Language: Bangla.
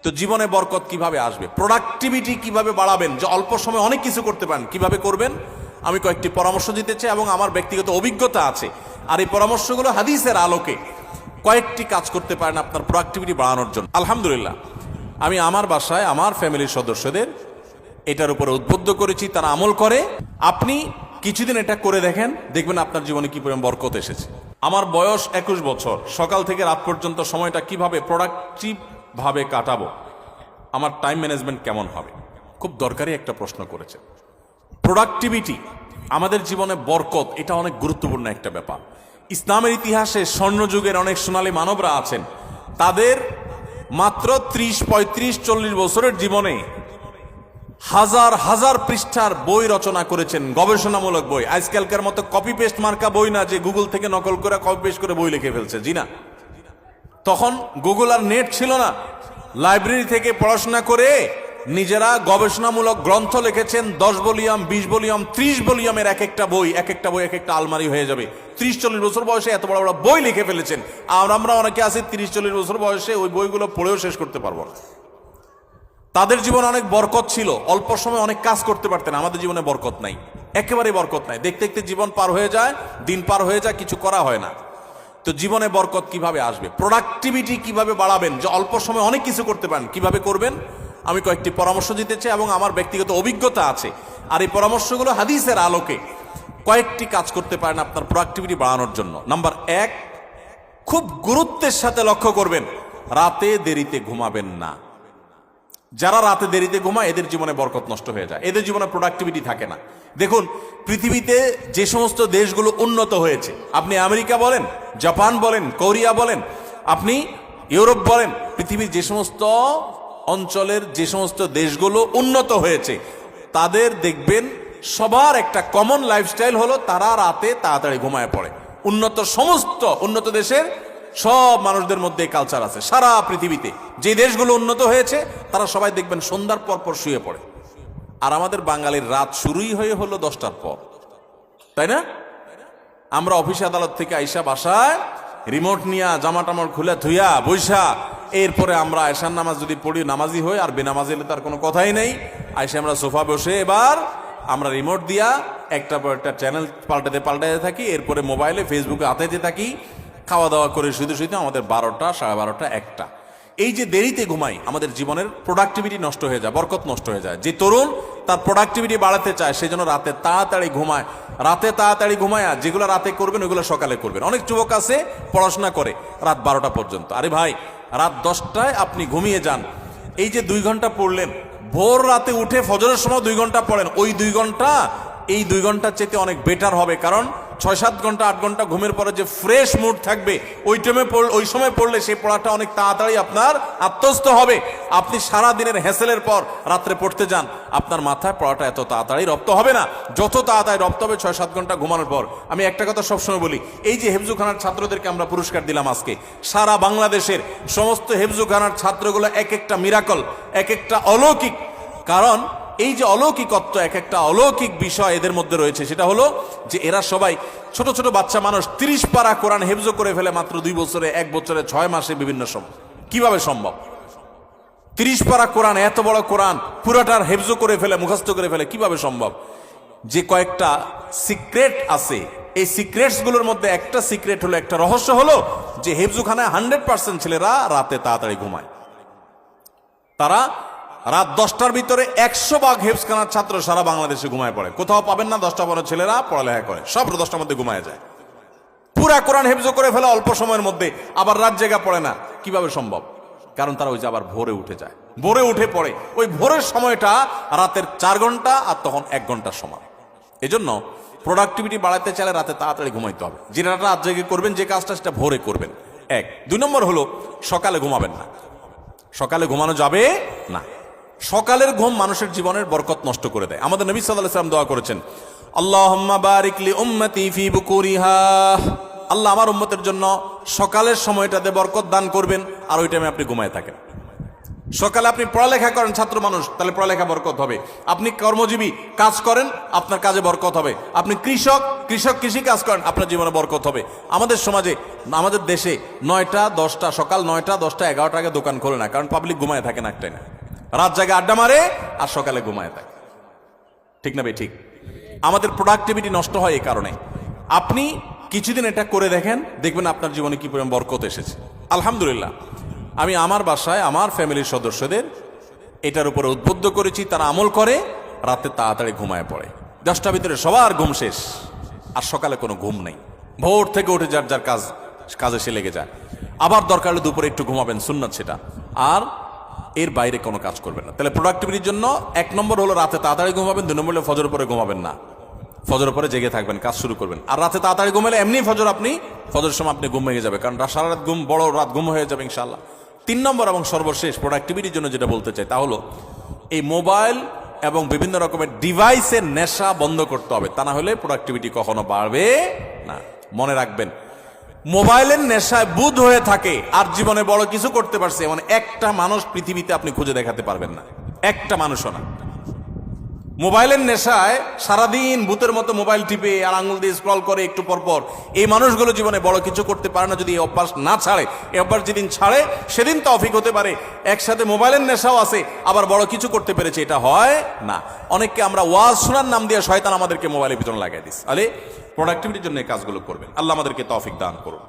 তো জীবনে বরকত কিভাবে আসবে, প্রোডাক্টিভিটি কিভাবে বাড়াবেন, যে অল্প সময় অনেক কিছু করতে পারেন কিভাবে করবেন, আমি কয়েকটি পরামর্শ দিতে চাই এবং আমার ব্যক্তিগত অভিজ্ঞতা আছে। আর এই পরামর্শগুলো হাদিসের আলোকে কয়েকটি কাজ করতে পারেন আপনার প্রোডাক্টিভিটি বাড়ানোর জন্য। আলহামদুলিল্লাহ, আমি আমার বাসায় আমার ফ্যামিলির সদস্যদের এটার উপরে উদ্বুদ্ধ করেছি, তারা আমল করে। আপনি কিছুদিন এটা করে দেখেন, দেখবেন আপনার জীবনে কি পরিমাণ বরকত এসেছে। আমার বয়স 21 বছর, সকাল থেকে রাত পর্যন্ত সময়টা কিভাবে প্রোডাক্টিভ ভাবে কাটাবো, আমার টাইম ম্যানেজমেন্ট কেমন হবে, খুব দরকারি একটা প্রশ্ন করেছে। প্রোডাক্টিভিটি আমাদের জীবনে বরকত, এটা অনেক গুরুত্বপূর্ণ একটা ব্যাপার। ইসলামের ইতিহাসে স্বর্ণযুগের অনেক সোনালী মানবরা আছেন, তাদের মাত্র 30, 35, 40 বছরের জীবনে হাজার হাজার পৃষ্ঠার বই রচনা করেছেন, গবেষণামূলক বই। আজকালকার মতো কপি পেস্ট মার্কা বই না, যে গুগল থেকে নকল করে কপি পেস্ট করে বই লিখে ফেলছে, জি না। তখন গুগল আর নেট ছিল না, লাইব্রেরি থেকে পড়াশোনা করে নিজেরা গবেষণামূলক গ্রন্থ লিখেছেন। 10 ভলিউম, 20 ভলিউম, 30 ভলিউমের এক একটা বই এক একটা আলমারি হয়ে যাবে। 30-40 বছর বয়সে এত বড় বড় বই লিখে ফেলেছেন। আর আমরা অনেকে আছি 30-40 বছর বয়সে ওই বইগুলো পড়েও শেষ করতে পারবো না। তাদের জীবনে অনেক বরকত ছিল, অল্প সময় অনেক কাজ করতে পারতেন। আমাদের জীবনে বরকত নাই, একেবারেই বরকত নাই। দেখতে দেখতে জীবন পার হয়ে যায়, দিন পার হয়ে যায়, কিছু করা হয় না। তো জীবনে বরকত কিভাবে আসবে, প্রোডাক্টিভিটি কিভাবে বাড়াবেন, যে অল্প সময় অনেক কিছু করতে পারেন কিভাবে করবেন, আমি কয়েকটি পরামর্শ দিতে চাই এবং আমার ব্যক্তিগত অভিজ্ঞতা আছে। আর এই পরামর্শগুলো হাদিসের আলোকে কয়েকটি কাজ করতে পারেন আপনার প্রোডাক্টিভিটি বাড়ানোর জন্য। নাম্বার 1, খুব গুরুত্বের সাথে লক্ষ্য করবেন, রাতে দেরিতে ঘুমাবেন না। যারা রাতে দেরিতে ঘুমায় এদের জীবনে বরকত নষ্ট হয়ে যায়, এদের জীবনে প্রোডাক্টিভিটি থাকে না। দেখুন, পৃথিবীতে যে সমস্ত দেশগুলো উন্নত হয়েছে, আপনি আমেরিকা বলেন, জাপান বলেন, কোরিয়া বলেন, আপনি ইউরোপ বলেন, পৃথিবীর যে সমস্ত অঞ্চলের যে সমস্ত দেশগুলো উন্নত হয়েছে, তাদের দেখবেন সবার একটা কমন লাইফস্টাইল হলো তারা রাতে তাড়াতাড়ি ঘুমায় পড়ে। সমস্ত উন্নত দেশের সব মানুষদের মধ্যে কালচার আছে। সারা পৃথিবীতে যে দেশগুলো উন্নত হয়েছে তারা সবাই দেখবেন সন্ধ্যার পর পর শুয়ে পড়ে। আর আমাদের বাঙালির রাত শুরুই হয়ে হলো 10টার পর, তাই না? আমরা অফিস আদালত থেকে আইসা বাসায় রিমোট নিয়া জামা টামা খুলে ধুইয়া বৈশা, এরপরে আমরা আয়সার নামাজ যদি পড়ি নামাজি হই, আর বেনামাজি হলে তার কোনো কথাই নেই। আইসা আমরা সোফা বসে এবার আমরা রিমোট দিয়া একটা পর একটা চ্যানেল পাল্টাতে থাকি, এরপরে মোবাইলে ফেসবুকে হাতাইতে থাকি, খাওয়া দাওয়া করে শুধু আমাদের 12টা, 12:30, 1টা। এই যে দেরিতে ঘুমাই, আমাদের জীবনের প্রোডাক্টিভিটি নষ্ট হয়ে যায়, বরকত নষ্ট হয়ে যায়। যে তরুণ তার প্রোডাক্টিভিটি বাড়াতে চায় সে যেন রাতে তাড়াতাড়ি ঘুমায়। রাতে তাড়াতাড়ি ঘুমায়, যেগুলো রাতে করবেন ওইগুলো সকালে করবেন। অনেক যুবক আছে পড়াশোনা করে রাত 12টা পর্যন্ত। আরে ভাই, রাত 10টায় আপনি ঘুমিয়ে যান, এই যে 2 ঘন্টা পড়লেন, ভোর রাতে উঠে ফজরের সময় 2 ঘন্টা পড়েন, ওই 2 ঘন্টা এই 2 ঘন্টার চেয়ে অনেক বেটার হবে। কারণ 6-7 ঘন্টা 8 ঘন্টা ঘুমের পরে যে ফ্রেশ মুড থাকবে, ওই সময় পড়লে সেই পড়াটা অনেক তাড়াতাড়ি আপনার আত্মস্থ হবে। আপনি সারা দিনের হ্যাসেলের পর রাত্রে পড়তে যান, আপনার মাথায় পড়াটা এত তাড়াতাড়ি রপ্ত হবে না, যত তাড়াতাড়ি রপ্ত হবে 6-7 ঘন্টা ঘুমানোর পর। আমি একটা কথা সবসময় বলি, এই যে হেফজুখানার ছাত্রদেরকে আমরা পুরস্কার দিলাম আজকে, সারা বাংলাদেশের সমস্ত হেফজুখানার ছাত্রগুলো এক একটা মিরাকল, এক একটা অলৌকিক। কারণ এই যে অলৌকিকত্ব, এক একটা অলৌকিক বিষয় এদের মধ্যে রয়েছে, সেটা হলো যে এরা সবাই ছোট ছোট বাচ্চা মানুষ 30 পারা কোরআন হেফজ করে ফেলে মাত্র 2 বছরে, 1 বছরে, 6 মাসে, বিভিন্ন সময়। কিভাবে সম্ভব? 30 পারা কোরআন, এত বড় কোরআন পুরাটার হেফজ করে ফেলে, মুখস্থ করে ফেলে, কিভাবে সম্ভব? যে কয়েকটা সিক্রেট আছে, এই সিক্রেটস গুলোর মধ্যে একটা সিক্রেট হলো, একটা রহস্য হলো যে হেফজুখানায় 100% ছেলেরা রাতে তাড়াতাড়ি ঘুমায়। তারা রাত 10টার ভিতরে 100 ভাগ হেফজখানার ছাত্র সারা বাংলাদেশে ঘুমায় পড়ে। কোথাও পাবেন না 10টা বড় ছেলেরা পড়ালেখা করে, সব 10টার মধ্যে ঘুমায় যায়। পুরা কোরআন হেফজ করে ফেলে অল্প সময়ের মধ্যে, আবার রাত জেগা পড়ে না। কিভাবে সম্ভব? কারণ তারা ওই যে আবার ভোরে উঠে যায়, ভোরে উঠে পড়ে। ওই ভোরের সময়টা রাতের 4 ঘন্টা, আর তখন 1 ঘন্টার সময়। এজন্য প্রোডাক্টিভিটি বাড়াতে চাইলে রাতে তাড়াতাড়ি ঘুমাইতে হবে। যেটা রাত জেগে করবেন, যে কাজটা, সেটা ভোরে করবেন। 1। 2 নম্বর হলো সকালে ঘুমাবেন না। সকালে ঘুমানো যাবে না। সকালের ঘুম মানুষের জীবনের বরকত নষ্ট করে দেয়। আমাদের নবী সাল্লাল্লাহু আলাইহি ওয়াসাল্লাম দোয়া করেছেন, আল্লাহুম্মা বারিক লি উম্মতি ফি বুকুরিহা, আল্লাহ আমার উম্মতের জন্য সকালের সময়টাতে বরকত দান করবেন, আর ওই টাইমে আপনি ঘুমায় থাকেন। সকালে আপনি পড়ালেখা করেন, ছাত্র মানুষ, তাহলে পড়ালেখা বরকত হবে। আপনি কর্মজীবী, কাজ করেন, আপনার কাজে বরকত হবে। আপনি কৃষক, কৃষি কাজ করেন, আপনার জীবনে বরকত হবে। আমাদের সমাজে, আমাদের দেশে 9টা 10টা, সকাল 9টা 10টা 11টা আগে দোকান খোলে না, কারণ পাবলিক ঘুমায় থাকে না, একটাই না, রাত জায়গায় আড্ডা মারে আর সকালে ঘুমায় থাকে। ঠিক না ভাই? ঠিক। আমাদের প্রোডাক্টিভিটি নষ্ট হয় এই কারণে। আপনি কিছুদিন এটা করে দেখেন, দেখবেন আপনার জীবনে কি পরিমাণ বরকত এসেছে। আলহামদুলিল্লাহ, আমি আমার বাসায় আমার ফ্যামিলির সদস্যদের এটার উপরে উদ্বুদ্ধ করেছি, তারা আমল করে, রাতে তাড়াতাড়ি ঘুমায় পড়ে। 10টার ভিতরে সবার ঘুম শেষ, আর সকালে কোনো ঘুম নেই। ভোর থেকে উঠে যার যার কাজে সে লেগে যায়। আবার দরকার হলে দুপুরে একটু ঘুমাবেন, সুন্নাত সেটা, আর এর বাইরে কোনো কাজ করবেন না। তাহলে প্রোডাক্টিভিটির জন্য 1 নম্বর হলো রাতে তাড়াতাড়ি ঘুমাবেন, 2 নম্বর হলো ফজর পরে ঘুমাবেন না, ফজর পরে জেগে থাকবেন, কাজ শুরু করবেন। আর রাতে তাড়াতাড়ি ঘুমালে এমনি ফজর সময় আপনি ঘুম ভেঙে যাবে, কারণ সারা রাত ঘুম, বড় রাত ঘুম হয়ে যাবে ইনশাআল্লাহ। 3 নম্বর এবং সর্বশেষ প্রোডাক্টিভিটির জন্য যেটা বলতে চাই তা হলো এই মোবাইল এবং বিভিন্ন রকমের ডিভাইসের নেশা বন্ধ করতে হবে, তা না হলে প্রোডাক্টিভিটি কখনো বাড়বে না। মনে রাখবেন, মোবাইলের নেশায় বুধ হয়ে থাকে আর জীবনে বড় কিছু করতে পারছে এমন একটা মানুষ পৃথিবীতে আপনি খুঁজে দেখাতে পারবেন না, একটা মানুষও না। মোবাইলের নেশায় সারাদিন ভূতের মতো মোবাইল টিপে আর আঙুল দিয়ে স্ক্রল করে একটু পর, এই মানুষগুলো জীবনে বড় কিছু করতে পারে না যদি এই অভ্যাস না ছাড়ে। এই অভ্যাস যেদিন ছাড়ে সেদিন তৌফিক হতে পারে, একসাথে মোবাইলের নেশাও আছে আবার বড় কিছু করতে পেরেছে, এটা হয় না। অনেককে আমরা ওয়াজ শোনার নাম দিয়ে শয়তান আমাদেরকে মোবাইলের ভিতরে লাগাই দিস। আরে প্রোডাক্টিভিটির জন্য এই কাজগুলো করবেন। আল্লাহ আমাদেরকে তৌফিক দান করুন।